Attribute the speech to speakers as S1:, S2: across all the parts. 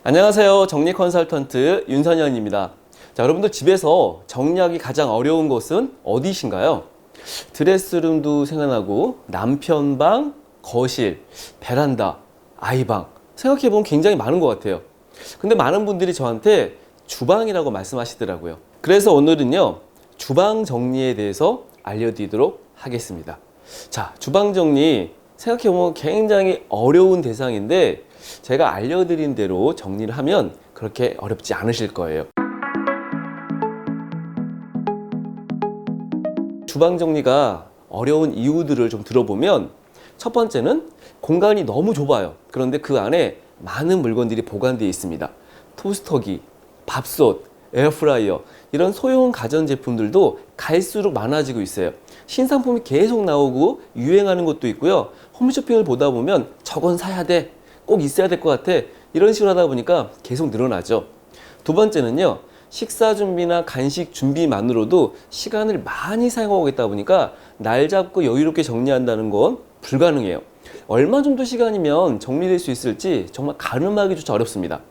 S1: 안녕하세요. 정리 컨설턴트 윤선현입니다. 자, 여러분들 집에서 정리하기 가장 어려운 곳은 어디신가요? 드레스룸도 생각나고 남편 방, 거실, 베란다, 아이방 생각해보면 굉장히 많은 것 같아요. 근데 많은 분들이 저한테 주방이라고 말씀하시더라고요. 그래서 오늘은요, 주방 정리에 대해서 알려드리도록 하겠습니다. 자, 주방 정리 생각해보면 굉장히 어려운 대상인데 제가 알려드린 대로 정리를 하면 그렇게 어렵지 않으실 거예요. 주방 정리가 어려운 이유들을 좀 들어보면 첫 번째는 공간이 너무 좁아요. 그런데 그 안에 많은 물건들이 보관되어 있습니다. 토스터기, 밥솥, 에어프라이어 이런 소형 가전제품들도 갈수록 많아지고 있어요. 신상품이 계속 나오고 유행하는 것도 있고요. 홈쇼핑을 보다 보면 저건 사야 돼, 꼭 있어야 될 것 같아, 이런 식으로 하다 보니까 계속 늘어나죠. 두 번째는요, 식사 준비나 간식 준비만으로도 시간을 많이 사용하고 있다 보니까 날 잡고 여유롭게 정리한다는 건 불가능해요. 얼마 정도 시간이면 정리될 수 있을지 정말 가늠하기조차 어렵습니다.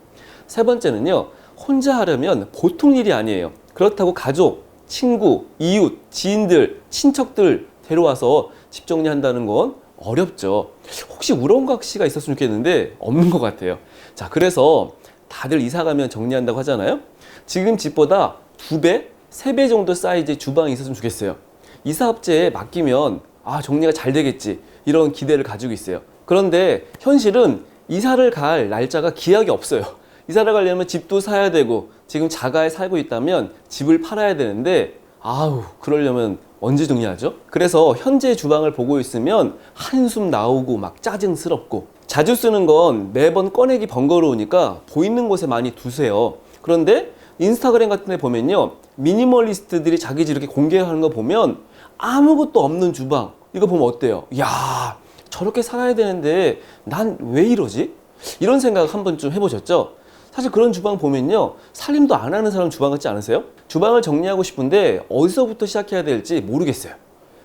S1: 세 번째는요, 혼자 하려면 보통 일이 아니에요. 그렇다고 가족, 친구, 이웃, 지인들, 친척들 데려와서 집 정리한다는 건 어렵죠. 혹시 우렁각 씨가 있었으면 좋겠는데 없는 것 같아요. 자, 그래서 다들 이사 가면 정리한다고 하잖아요. 지금 집보다 2배, 3배 정도 사이즈의 주방이 있었으면 좋겠어요. 이사업체에 맡기면 정리가 잘 되겠지, 이런 기대를 가지고 있어요. 그런데 현실은 이사를 갈 날짜가 기약이 없어요. 이사를 가려면 집도 사야 되고, 지금 자가에 살고 있다면 집을 팔아야 되는데 그러려면 언제 정리하죠? 그래서 현재 주방을 보고 있으면 한숨 나오고 막 짜증스럽고, 자주 쓰는 건 매번 꺼내기 번거로우니까 보이는 곳에 많이 두세요. 그런데 인스타그램 같은 데 보면요, 미니멀리스트들이 자기 집 이렇게 공개하는 거 보면 아무것도 없는 주방, 이거 보면 어때요? 야, 저렇게 살아야 되는데 난 왜 이러지? 이런 생각 한 번쯤 해보셨죠? 사실 그런 주방 보면요, 살림도 안 하는 사람 주방 같지 않으세요? 주방을 정리하고 싶은데 어디서부터 시작해야 될지 모르겠어요.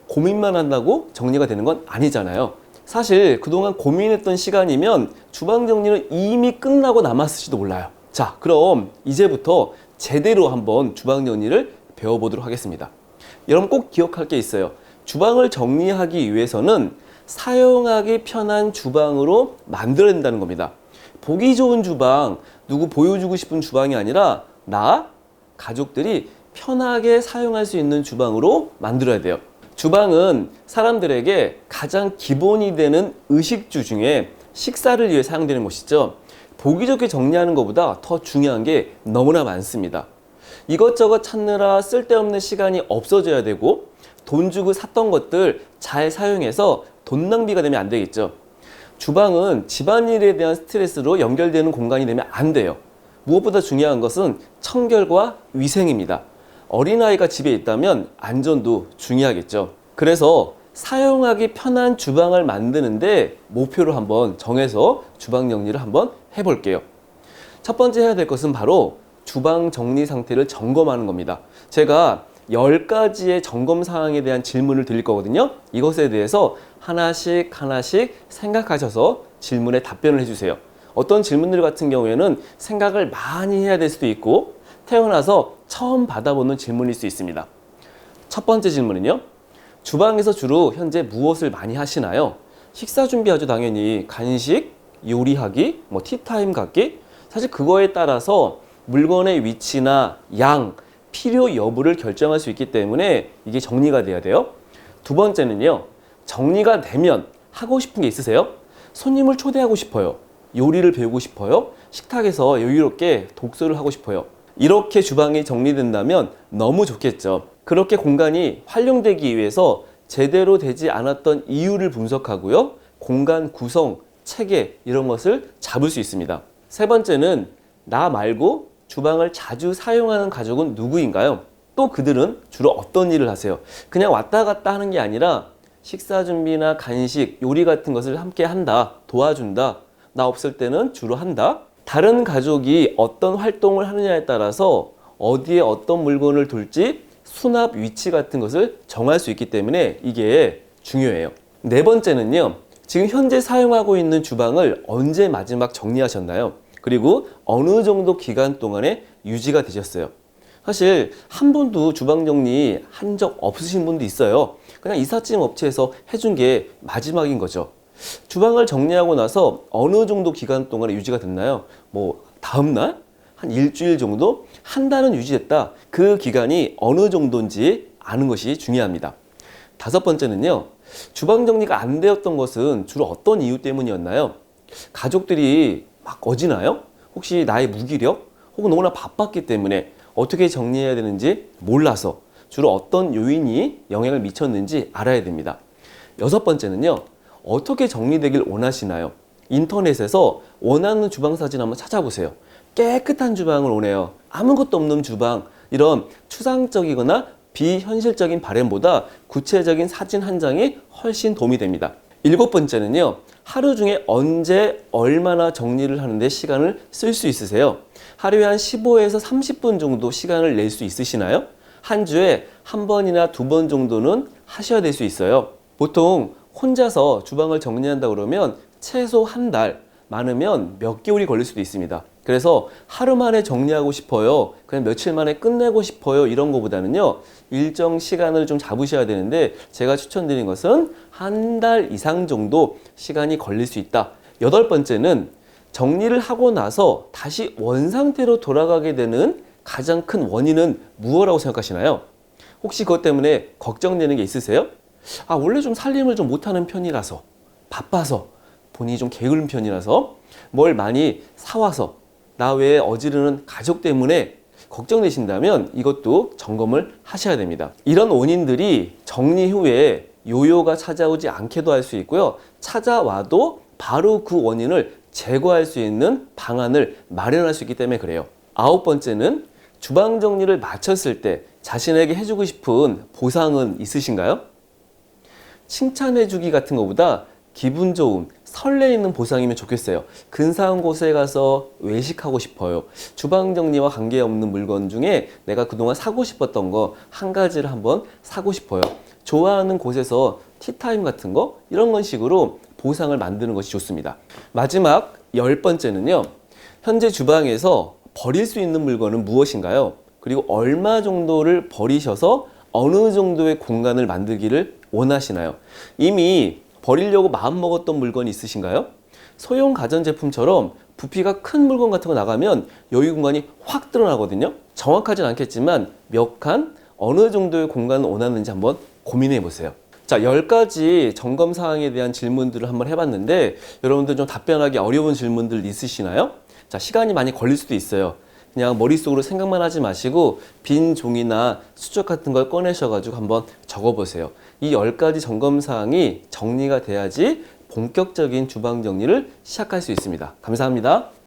S1: 고민만 한다고 정리가 되는 건 아니잖아요. 사실 그동안 고민했던 시간이면 주방 정리는 이미 끝나고 남았을지도 몰라요. 자, 그럼 이제부터 제대로 한번 주방 정리를 배워보도록 하겠습니다. 여러분 꼭 기억할 게 있어요. 주방을 정리하기 위해서는 사용하기 편한 주방으로 만들어야 된다는 겁니다. 보기 좋은 주방, 누구 보여주고 싶은 주방이 아니라 나, 가족들이 편하게 사용할 수 있는 주방으로 만들어야 돼요. 주방은 사람들에게 가장 기본이 되는 의식주 중에 식사를 위해 사용되는 곳이죠. 보기 좋게 정리하는 것보다 더 중요한 게 너무나 많습니다. 이것저것 찾느라 쓸데없는 시간이 없어져야 되고, 돈 주고 샀던 것들 잘 사용해서 돈 낭비가 되면 안 되겠죠. 주방은 집안일에 대한 스트레스로 연결되는 공간이 되면 안 돼요. 무엇보다 중요한 것은 청결과 위생입니다. 어린아이가 집에 있다면 안전도 중요하겠죠. 그래서 사용하기 편한 주방을 만드는데 목표를 한번 정해서 주방 정리를 한번 해볼게요. 첫 번째 해야 될 것은 바로 주방 정리 상태를 점검하는 겁니다. 제가 10가지의 점검 사항에 대한 질문을 드릴 거거든요. 이것에 대해서 하나씩 생각하셔서 질문에 답변을 해주세요. 어떤 질문들 같은 경우에는 생각을 많이 해야 될 수도 있고, 태어나서 처음 받아보는 질문일 수 있습니다. 첫 번째 질문은요, 주방에서 주로 현재 무엇을 많이 하시나요? 식사 준비하죠, 당연히. 간식, 요리하기, 티타임 갖기. 사실 그거에 따라서 물건의 위치나 양, 필요 여부를 결정할 수 있기 때문에 이게 정리가 돼야 돼요. 두 번째는요, 정리가 되면 하고 싶은 게 있으세요? 손님을 초대하고 싶어요. 요리를 배우고 싶어요. 식탁에서 여유롭게 독서를 하고 싶어요. 이렇게 주방이 정리된다면 너무 좋겠죠. 그렇게 공간이 활용되기 위해서 제대로 되지 않았던 이유를 분석하고요, 공간 구성, 체계 이런 것을 잡을 수 있습니다. 세 번째는 나 말고 주방을 자주 사용하는 가족은 누구인가요? 또 그들은 주로 어떤 일을 하세요? 그냥 왔다 갔다 하는 게 아니라 식사 준비나 간식, 요리 같은 것을 함께 한다, 도와준다, 나 없을 때는 주로 한다. 다른 가족이 어떤 활동을 하느냐에 따라서 어디에 어떤 물건을 둘지 수납 위치 같은 것을 정할 수 있기 때문에 이게 중요해요. 네 번째는요, 지금 현재 사용하고 있는 주방을 언제 마지막 정리하셨나요? 그리고 어느 정도 기간 동안에 유지가 되셨어요. 사실 한 번도 주방 정리 한 적 없으신 분도 있어요. 그냥 이삿짐 업체에서 해준 게 마지막인 거죠. 주방을 정리하고 나서 어느 정도 기간 동안에 유지가 됐나요? 뭐 다음날? 한 일주일 정도? 한 달은 유지됐다. 그 기간이 어느 정도인지 아는 것이 중요합니다. 다섯 번째는요. 주방 정리가 안 되었던 것은 주로 어떤 이유 때문이었나요? 가족들이 막 어지나요? 혹시 나의 무기력? 혹은 너무나 바빴기 때문에 어떻게 정리해야 되는지 몰라서 주로 어떤 요인이 영향을 미쳤는지 알아야 됩니다. 여섯 번째는요. 어떻게 정리되길 원하시나요? 인터넷에서 원하는 주방 사진 한번 찾아보세요. 깨끗한 주방을 원해요. 아무것도 없는 주방. 이런 추상적이거나 비현실적인 바램보다 구체적인 사진 한 장이 훨씬 도움이 됩니다. 일곱 번째는요. 하루 중에 언제 얼마나 정리를 하는데 시간을 쓸 수 있으세요? 하루에 한 15에서 30분 정도 시간을 낼 수 있으시나요? 한 주에 한 번이나 두 번 정도는 하셔야 될 수 있어요. 보통 혼자서 주방을 정리한다 그러면 최소 한 달, 많으면 몇 개월이 걸릴 수도 있습니다. 그래서 하루 만에 정리하고 싶어요. 그냥 며칠 만에 끝내고 싶어요. 이런 거보다는요. 일정 시간을 좀 잡으셔야 되는데 제가 추천드린 것은 한 달 이상 정도 시간이 걸릴 수 있다. 여덟 번째는 정리를 하고 나서 다시 원상태로 돌아가게 되는 가장 큰 원인은 무엇이라고 생각하시나요? 혹시 그것 때문에 걱정되는 게 있으세요? 원래 좀 살림을 좀 못하는 편이라서, 바빠서, 본인이 좀 게으른 편이라서, 뭘 많이 사와서, 나 외에 어지르는 가족 때문에 걱정되신다면 이것도 점검을 하셔야 됩니다. 이런 원인들이 정리 후에 요요가 찾아오지 않게도 할 수 있고요. 찾아와도 바로 그 원인을 제거할 수 있는 방안을 마련할 수 있기 때문에 그래요. 아홉 번째는 주방 정리를 마쳤을 때 자신에게 해주고 싶은 보상은 있으신가요? 칭찬해주기 같은 것보다 기분 좋은 설레이는 보상이면 좋겠어요. 근사한 곳에 가서 외식하고 싶어요. 주방 정리와 관계없는 물건 중에 내가 그동안 사고 싶었던 거 한 가지를 한번 사고 싶어요. 좋아하는 곳에서 티타임 같은 거 이런 건 식으로 보상을 만드는 것이 좋습니다. 마지막 열 번째는요. 현재 주방에서 버릴 수 있는 물건은 무엇인가요? 그리고 얼마 정도를 버리셔서 어느 정도의 공간을 만들기를 원하시나요? 이미 버리려고 마음먹었던 물건이 있으신가요? 소형 가전제품처럼 부피가 큰 물건 같은 거 나가면 여유 공간이 확 드러나거든요. 정확하진 않겠지만 몇 칸, 어느 정도의 공간을 원하는지 한번 고민해 보세요. 자, 10가지 점검 사항에 대한 질문들을 한번 해봤는데 여러분들 좀 답변하기 어려운 질문들 있으시나요? 자, 시간이 많이 걸릴 수도 있어요. 그냥 머릿속으로 생각만 하지 마시고 빈 종이나 수첩 같은 걸 꺼내셔가지고 한번 적어보세요. 이 10가지 점검 사항이 정리가 돼야지 본격적인 주방 정리를 시작할 수 있습니다. 감사합니다.